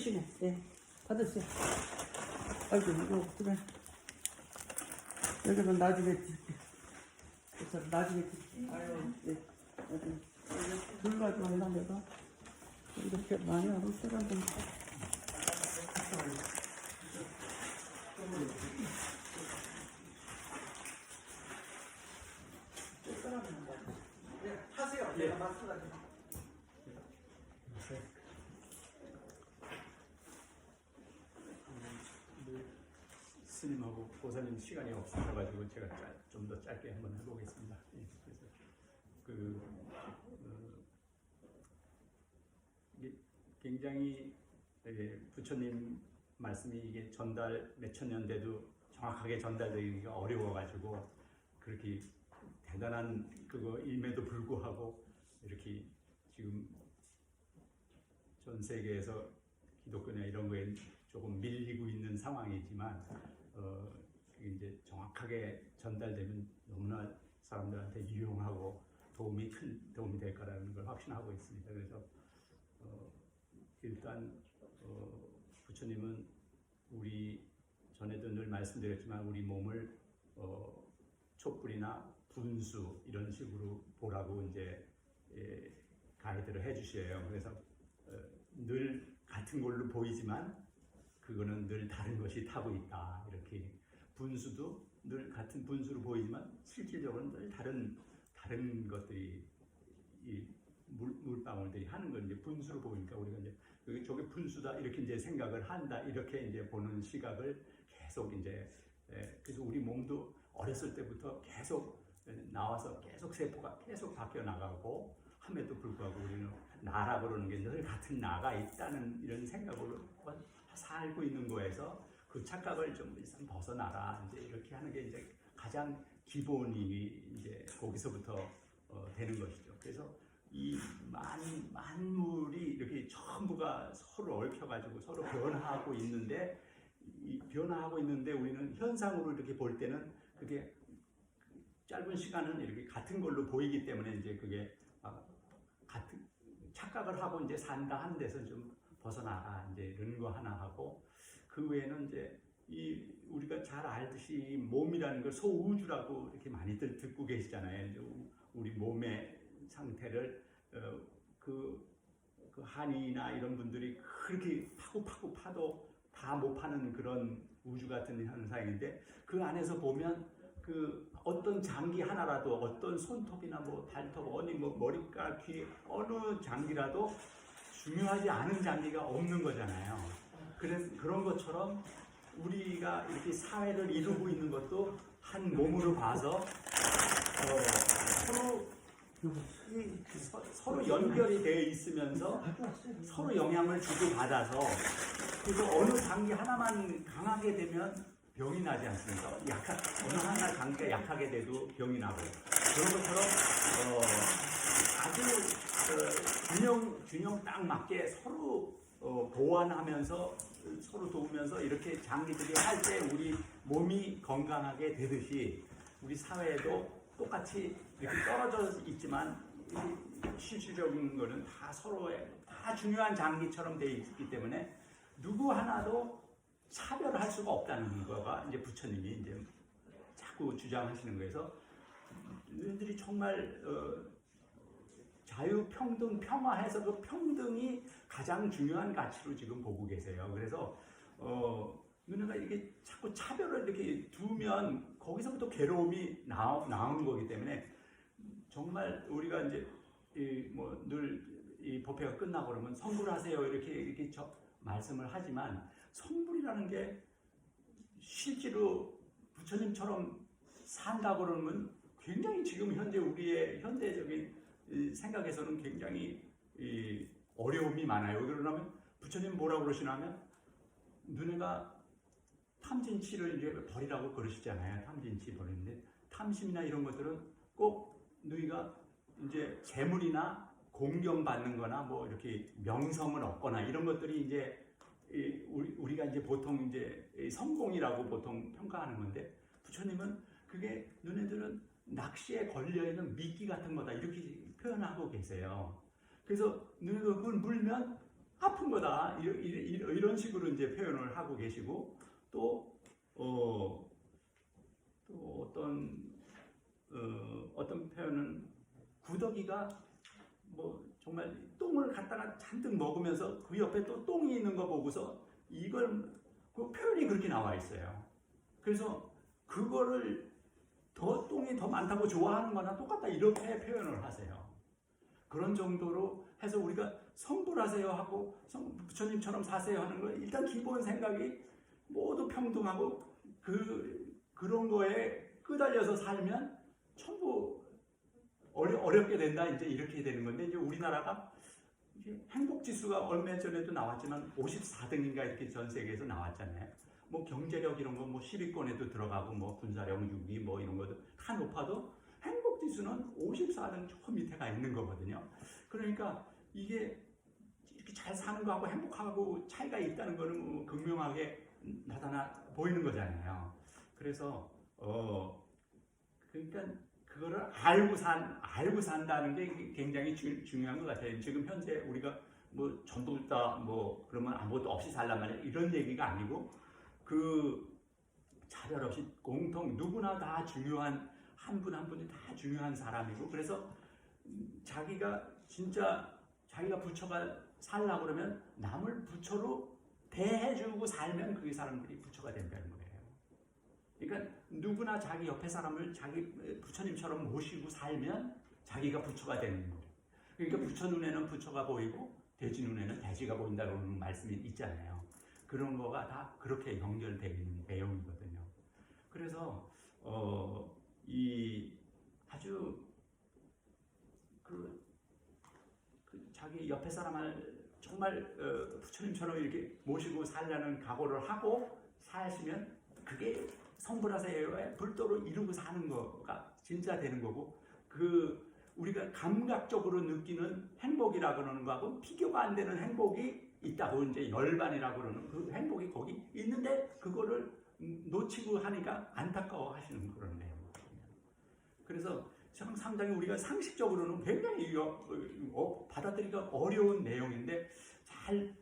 시네. 네. 받으세요. 아이고, 이거 그래. 여기는 나중에 드릴게. 그래서 나중에 드릴게. 아유, 네. 물 가져왔나 내가? 이렇게 많이 하는 사람들. 하세요. 예. 내가 말씀드릴게요. 스님하고 보사님 시간이 없어가지고 제가 좀 더 짧게 한번 해보겠습니다. 예, 그래서 이게 굉장히 부처님 말씀이 이게 전달 몇천 년 돼도 정확하게 전달되기가 어려워가지고 그렇게 대단한 그거임에도 불구하고 이렇게 지금 전 세계에서 기독교나 이런 거에 조금 밀리고 있는 상황이지만 이제 정확하게 전달되면 너무나 사람들한테 유용하고 큰 도움이 될 거라는 걸 확신하고 있습니다. 그래서 일단 부처님은 우리 전에도 늘 말씀드렸지만 우리 몸을 촛불이나 분수 이런 식으로 보라고 이제 가이드를 해주셔요. 그래서 늘 같은 걸로 보이지만 그거는 늘 다른 것이 타고 있다. 이렇게 분수도 늘 같은 분수로 보이지만 실질적으로는 늘 다른 것들이 이 물방울들이 하는 걸 이제 분수로 보니까 우리가 이제 저게 분수다 이렇게 이제 생각을 한다 이렇게 이제 보는 시각을 계속 이제 그래서 우리 몸도 어렸을 때부터 계속 나와서 계속 세포가 계속 바뀌어 나가고 함에도 불구하고 우리는 나라 그러는 게 늘 같은 나가 있다는 이런 생각으로 살고 있는 거에서 그 착각을 좀 일단 벗어나라 이제 이렇게 하는 게 이제 가장 기본이 이제 거기서부터 되는 것이죠. 그래서 이 만물이 이렇게 전부가 서로 얽혀가지고 서로 변화하고 있는데 우리는 현상으로 이렇게 볼 때는 그게 짧은 시간은 이렇게 같은 걸로 보이기 때문에 이제 그게 같은 착각을 하고 이제 산다 하는 데서 좀 벗어나라 이제 이런 거 하나 하고 그 외에는 이제 우리가 잘 알듯이 몸이라는 걸 소우주라고 이렇게 많이들 듣고 계시잖아요. 우리 몸의 상태를 그 한의나 이런 분들이 그렇게 파도 다 못 파는 그런 우주 같은 현상인데 그 안에서 보면 그 어떤 장기 하나라도 어떤 손톱이나 뭐 발톱 어디 뭐 머리카락 귀 어느 장기라도 중요하지 않은 장기가 없는 거잖아요. 그래서 그런 것처럼 우리가 이렇게 사회를 이루고 있는 것도 한 몸으로 봐서 서로 연결이 되어 있으면서 서로 영향을 주고 받아서 그래서 어느 장기 하나만 강하게 되면 병이 나지 않습니까? 어느 하나 장기가 약하게 돼도 병이 나고 그런 것처럼 아주 균형 딱 맞게 서로 보완하면서 서로 도우면서 이렇게 장기들이 할 때 우리 몸이 건강하게 되듯이 우리 사회에도 똑같이 이렇게 떨어져 있지만 실질적인 거는 다 서로의 다 중요한 장기처럼 되어 있기 때문에 누구 하나도 차별할 수가 없다는 거가 이제 부처님이 이제 자꾸 주장하시는 거에서 너희들이 정말 자유, 평등, 평화해서 그 평등이 가장 중요한 가치로 지금 보고 계세요. 그래서 누나가 이게 자꾸 차별을 이렇게 두면 거기서부터 괴로움이 나오는 거기 때문에 정말 우리가 이제 늘 이 법회가 끝나고 그러면 성불하세요 이렇게 말씀을 하지만 성불이라는 게 실제로 부처님처럼 산다고 그러면 굉장히 지금 현재 우리의 현대적인 생각에서는 굉장히 어려움이 많아요. 그러면 부처님 뭐라고 그러시냐면 너네가 탐진치를 이제 버리라고 그러시잖아요. 탐진치 버리는데 탐심이나 이런 것들은 꼭 너희가 이제 재물이나 공경받는 거나 뭐 이렇게 명성을 얻거나 이런 것들이 이제 우리가 이제 보통 이제 성공이라고 보통 평가하는 건데 부처님은 그게 너네들은 낚시에 걸려있는 미끼 같은 거다 이렇게 표현하고 계세요. 그래서 너네가 그걸 물면 아픈 거다 이런 식으로 이제 표현을 하고 계시고 또 어떤 표현은 구더기가 뭐 정말 똥을 갖다가 잔뜩 먹으면서 그 옆에 또 똥이 있는 거 보고서 이걸 그 표현이 그렇게 나와 있어요. 그래서 그거를 똥이 더 많다고 좋아하는 거나 똑같다 이렇게 표현을 하세요. 그런 정도로 해서 우리가 성불하세요 하고 부처님처럼 사세요 하는 건 일단 기본 생각이 모두 평등하고 그런 거에 끄달려서 살면 전부 어렵게 된다 이제 이렇게 되는 건데 이제 우리나라가 이제 행복 지수가 얼마 전에도 나왔지만 54등인가 이렇게 전 세계에서 나왔잖아요. 뭐 경제력 이런 거 뭐 10위권에도 들어가고 뭐 군사력 6위 뭐 이런 것도 다 높아도 행복 지수는 54등 저 밑에가 있는 거거든요. 그러니까 이게 이렇게 잘 사는 거하고 행복하고 차이가 있다는 거는 극명하게 나타나 보이는 거잖아요. 그래서 그러니까 그거를 알고 산다는 게 굉장히 중요한 것 같아요. 지금 현재 우리가 뭐 전부 다 뭐 그러면 아무것도 없이 살란 말이야 이런 얘기가 아니고 그 차별 없이 공통 누구나 다 중요한 한 분 한 분이 다 중요한 사람이고 그래서 자기가 진짜 자기가 부처가 살려고 그러면 남을 부처로 대해주고 살면 그 사람들이 부처가 된다는 거예요. 그러니까 누구나 자기 옆에 사람을 자기 부처님처럼 모시고 살면 자기가 부처가 되는 거예요. 그러니까 부처 눈에는 부처가 보이고 돼지 눈에는 돼지가 보인다는 말씀이 있잖아요. 그런 거가 다 그렇게 연결되어 있는 내용이거든요. 그래서 이 아주 자기 옆에 사람을 정말 부처님처럼 이렇게 모시고 살려는 각오를 하고 사시면 그게 성불하세요의 불도로 이루고 사는 거가 진짜 되는 거고 우리가 감각적으로 느끼는 행복이라 그러는 거하고 비교가 안 되는 행복이 있다고 이제 열반이라고 그러는 그 행복이 거기 있는데 그거를 놓치고 하니까 안타까워 하시는 그런 내용이거든요. 그래서 상당히 우리가 상식적으로는 굉장히 받아들이기가 어려운 내용인데 잘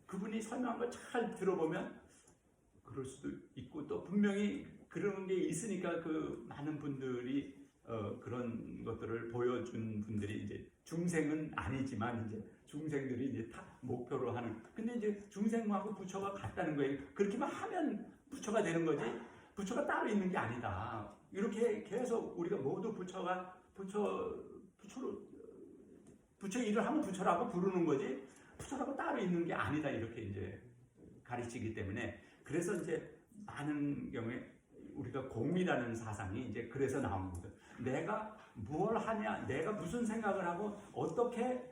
그분이 설명한 걸 잘 들어보면 그럴 수도 있고 또 분명히 그런 게 있으니까 그 많은 분들이 그런 것들을 보여준 분들이 이제 중생은 아니지만 이제 중생들이 이제 다 목표로 하는 근데 이제 중생하고 부처가 같다는 거예요. 그렇게만 하면 부처가 되는 거지 부처가 따로 있는 게 아니다. 이렇게 계속 우리가 모두 부처 일을 하면 부처라고 부르는 거지 부처라고 따로 있는 게 아니다 이렇게 이제 가르치기 때문에 그래서 이제 많은 경우에 우리가 공이라는 사상이 이제 그래서 나온 거죠. 내가 뭘 하냐, 내가 무슨 생각을 하고 어떻게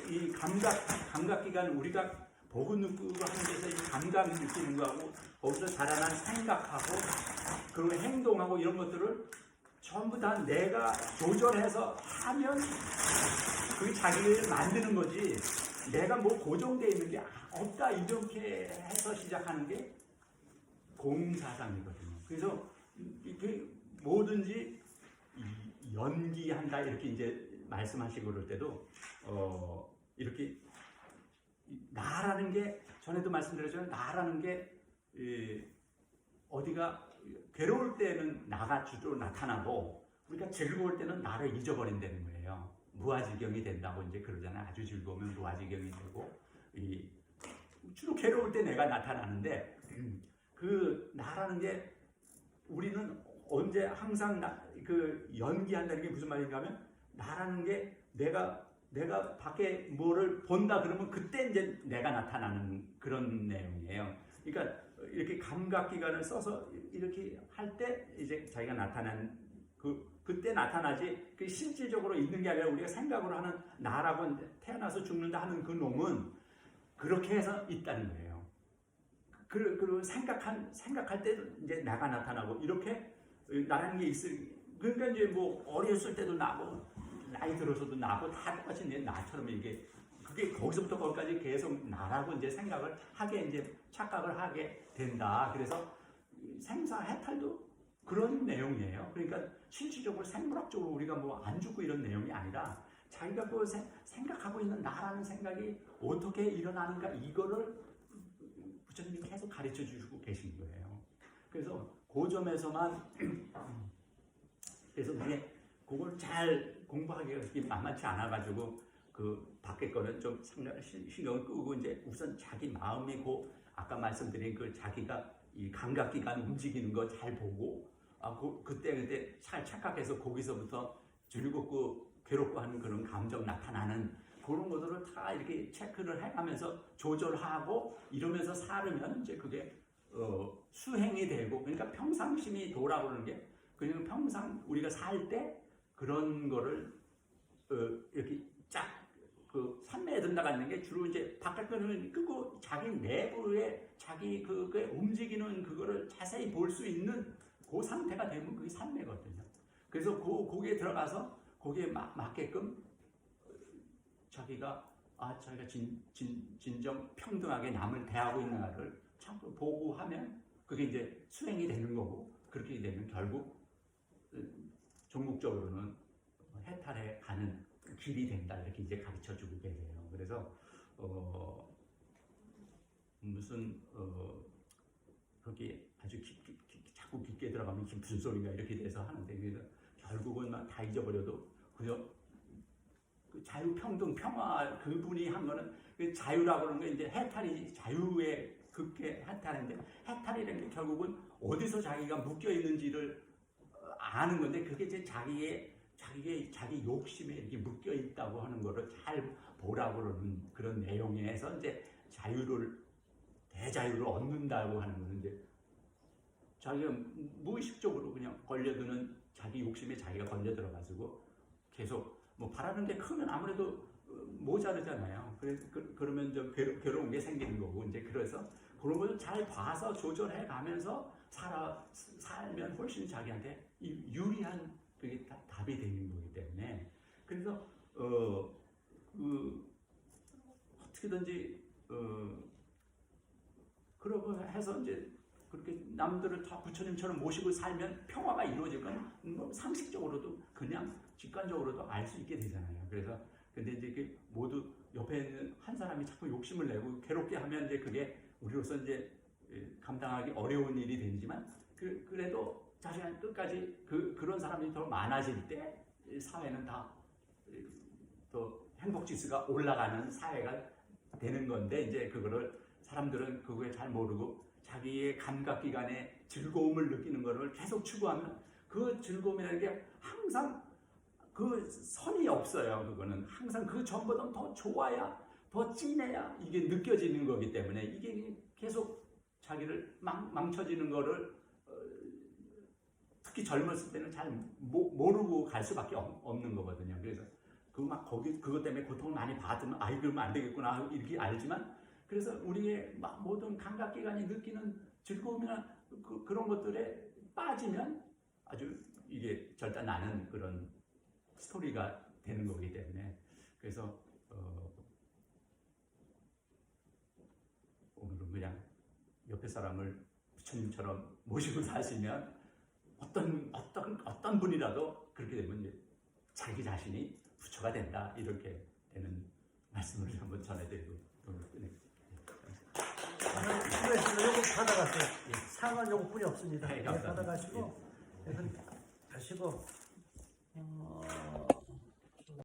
이 감각기관 우리가 보고 느끼고 하는 데서 이 감각을 느끼는 거하고 거기서 자라난 생각하고 그리고 행동하고 이런 것들을 전부 다 내가 조절해서 하면 그게 자기를 만드는 거지 내가 뭐 고정되어 있는 게 없다 이렇게 해서 시작하는 게 공사상이거든요. 그래서 이게 뭐든지 연기한다 이렇게 이제 말씀하시고 그럴 때도 이렇게 나라는 게 전에도 말씀드렸지만 나라는 게 어디가 괴로울 때는 나가 주로 나타나고 우리가 즐거울 때는 나를 잊어버린다는 거예요. 무아지경이 된다고 이제 그러잖아요. 아주 즐거우면 무아지경이 되고 주로 괴로울 때 내가 나타나는데 그 나라는 게 우리는 언제 항상 그 연기한다는 게 무슨 말인가 하면 나라는 게 내가 밖에 뭐를 본다 그러면 그때 이제 내가 나타나는 그런 내용이에요. 그러니까 이렇게 감각기관을 써서 이렇게 할 때 이제 자기가 나타난 그때 나타나지 그 실질적으로 있는 게 아니라 우리가 생각으로 하는 나라고 태어나서 죽는다 하는 그 놈은 그렇게 해서 있다는 거예요. 그리고 생각할 때도 이제 나가 나타나고 이렇게 나라는 게 그러니까 이제 뭐 어렸을 때도 나고 나이 들어서도 나고 다 똑같이 이제 나처럼 이게 그게 거기서부터 거기까지 계속 나라고 이제 생각을 하게 이제 착각을 하게 된다. 그래서 생사해탈도 그런 내용이에요. 그러니까 실질적으로 생물학적으로 우리가 뭐 안 죽고 이런 내용이 아니라 자기가 그 생각하고 있는 나라는 생각이 어떻게 일어나는가 이거를 부처님이 계속 가르쳐 주시고 계신 거예요. 그래서 그 점에서만 그래서 우리 그걸 잘 공부하기가 만만치 않아가지고 그 밖에 거는 좀 신경을 끄고 이제 우선 자기 마음이고 아까 말씀드린 그 자기가 이 감각기관 움직이는 거 잘 보고 그때 잘 착각해서 거기서부터 즐겁고 괴롭고 하는 그런 감정 나타나는 그런 것들을 다 이렇게 체크를 해가면서 조절하고 이러면서 살으면 이제 그게 수행이 되고 그러니까 평상심이 돌아오는 게 그냥 평상 우리가 살 때 그런 거를 이렇게 쫙 그 산매에 든다는 게 주로 이제 바깥 거는 끄고 자기 내부에 자기 그게 움직이는 그거를 자세히 볼 수 있는 그 상태가 되면 그게 산매거든요. 그래서 거기에 들어가서 거기에 맞게끔 자기가 진정 평등하게 남을 대하고 있는가를 참 보고 하면 그게 이제 수행이 되는 거고 그렇게 되면 결국 종국적으로는 해탈에 가는 길이 된다 이렇게 이제 가르쳐 주고 계세요. 그래서 무슨 그렇게 아주 자꾸 깊게 들어가면 이게 무슨 소리가 이렇게 돼서 하는데 그래서 결국은 막 다 잊어버려도 그저 그 자유, 평등, 평화 그분이 한 거는 그 자유라고 하는 게 이제 해탈이 자유의 극계 해탈인데 해탈이라는 게 결국은 어디서 자기가 묶여 있는지를 아는 건데 그게 이제 자기 욕심에 이렇게 묶여 있다고 하는 거를 잘 보라고 그러는 그런 내용에서 이제 대자유를 얻는다고 하는 거는 이제 자기가 무의식적으로 그냥 걸려드는 자기 욕심에 자기가 걸려 들어가지고 계속 뭐 바라는 게 크면 아무래도 모자르잖아요. 그러면 좀 괴로운 게 생기는 거고 이제 그래서 그런 걸 잘 봐서 조절해 가면서 살면 훨씬 자기한테 유리한 그게 답이 되는 거기 때문에 그래서 어떻게든지 그러고 해서 이제 그렇게 남들을 다 부처님처럼 모시고 살면 평화가 이루어질 건 뭐 상식적으로도 그냥 직관적으로도 알 수 있게 되잖아요. 그래서 근데 이제 모두 옆에 있는 한 사람이 자꾸 욕심을 내고 괴롭게 하면 이제 그게 우리로서 이제 감당하기 어려운 일이 되지만 그래도 자신은 끝까지 그런 사람이 더 많아질 때 사회는 다 또 행복 지수가 올라가는 사회가 되는 건데 이제 그거를 사람들은 그거에 잘 모르고 자기의 감각기관에 즐거움을 느끼는 것을 계속 추구하면 그 즐거움이라는 게 항상 그 선이 없어요. 그거는 항상 그 전보다 더 좋아야 더 진해야 이게 느껴지는 거기 때문에 이게 계속 자기를 망쳐지는 거를 특히 젊었을 때는 잘 모르고 갈 수밖에 없는 거거든요. 그래서 그것 때문에 고통을 많이 받으면 그러면 안 되겠구나 이렇게 알지만 그래서 우리의 모든 감각기관이 느끼는 즐거움이나 그런 것들에 빠지면 아주 이게 절단나는 그런 스토리가 되는 거기 때문에 그래서 오늘은 그냥 옆에 사람을 부처님처럼 모시고 사시면 어떤 분이라도 그렇게 되면 이제 자기 자신이 부처가 된다 이렇게 되는 말씀을 한번 전해드리고 오늘 끝내겠습니다. 요거 받아가세요. 상한 요거뿐이 없습니다. 네, 받아가시고 가시고